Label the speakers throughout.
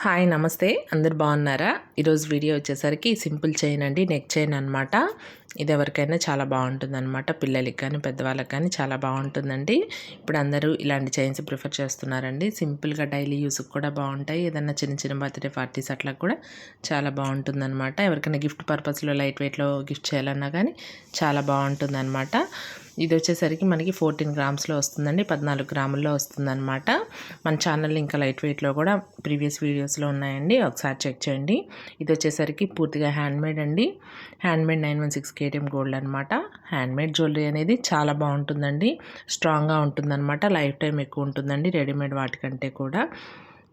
Speaker 1: Hi నమస్తే అందరు బాగున్నారా? ఈరోజు వీడియో వచ్చేసరికి సింపుల్ చైన్ అండి, నెక్ చైన్ అనమాట. ఇది ఎవరికైనా చాలా బాగుంటుందన్నమాట. పిల్లలకి కానీ పెద్దవాళ్ళకి కానీ చాలా బాగుంటుందండి. ఇప్పుడు అందరూ ఇలాంటి చైన్స్ ప్రిఫర్ చేస్తున్నారండి. సింపుల్గా డైలీ యూస్కి కూడా బాగుంటాయి. ఏదన్నా చిన్న చిన్న బర్త్డే పార్టీస్ అట్లా కూడా చాలా బాగుంటుందన్నమాట. ఎవరికైనా గిఫ్ట్ పర్పస్లో లైట్ వెయిట్లో గిఫ్ట్ చేయాలన్నా కానీ చాలా బాగుంటుందన్నమాట. ఇది వచ్చేసరికి మనకి 14 గ్రామ్స్లో వస్తుందండి, 14 గ్రాముల్లో వస్తుందన్నమాట. మన ఛానల్లో ఇంకా లైట్ వెయిట్లో కూడా ప్రీవియస్ వీడియోస్లో ఉన్నాయండి, ఒకసారి చెక్ చేయండి. ఇది వచ్చేసరికి పూర్తిగా హ్యాండ్మేడ్ అండి. హ్యాండ్మేడ్ 916 కేటీఎం గోల్డ్ అనమాట. హ్యాండ్మేడ్ జ్యువెలరీ అనేది చాలా బాగుంటుందండి, స్ట్రాంగ్గా ఉంటుందన్నమాట. లైఫ్ టైం ఎక్కువ ఉంటుందండి రెడీమేడ్ వాటికంటే కూడా.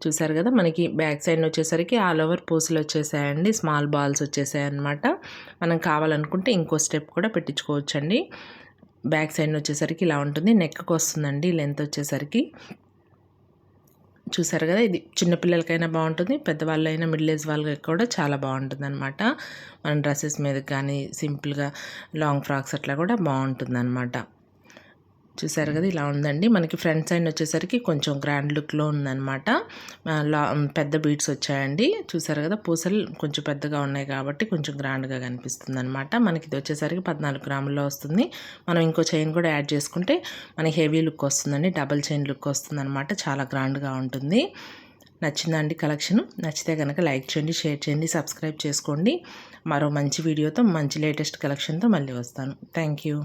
Speaker 1: చూసారు కదా, మనకి బ్యాక్ సైడ్ వచ్చేసరికి ఆల్ ఓవర్ పూసలు వచ్చేసాయండి, స్మాల్ బాల్స్ వచ్చేసాయి అనమాట. మనం కావాలనుకుంటే ఇంకో స్టెప్ కూడా పెట్టించుకోవచ్చండి. బ్యాక్ సైడ్ వచ్చేసరికి ఇలా ఉంటుంది, నెక్కి వస్తుందండి లెంత్ వచ్చేసరికి. చూసారు కదా, ఇది చిన్నపిల్లలకైనా బాగుంటుంది, పెద్దవాళ్ళైనా మిడిల్ ఏజ్ వాళ్ళకి కూడా చాలా బాగుంటుంది అనమాట. మన డ్రెస్సెస్ మీద కానీ సింపుల్గా లాంగ్ ఫ్రాక్స్ అట్లా కూడా బాగుంటుంది అనమాట. చూసారు కదా, ఇలా ఉందండి. మనకి ఫ్రంట్ సైడ్ వచ్చేసరికి కొంచెం గ్రాండ్ లుక్లో ఉందన్నమాట. పెద్ద బీడ్స్ వచ్చాయండి. చూసారు కదా, పూసలు కొంచెం పెద్దగా ఉన్నాయి కాబట్టి కొంచెం గ్రాండ్గా కనిపిస్తుంది అనమాట. మనకి ఇది వచ్చేసరికి 14 గ్రాముల్లో వస్తుంది. మనం ఇంకో చైన్ కూడా యాడ్ చేసుకుంటే మనకి హెవీ లుక్ వస్తుందండి, డబల్ చైన్ లుక్ వస్తుంది అనమాట. చాలా గ్రాండ్గా ఉంటుంది. నచ్చిందండి కలెక్షన్? నచ్చితే కనుక లైక్ చేయండి, షేర్ చేయండి, సబ్స్క్రైబ్ చేసుకోండి. మరో మంచి వీడియోతో మంచి లేటెస్ట్ కలెక్షన్తో మళ్ళీ వస్తాను. Thank you.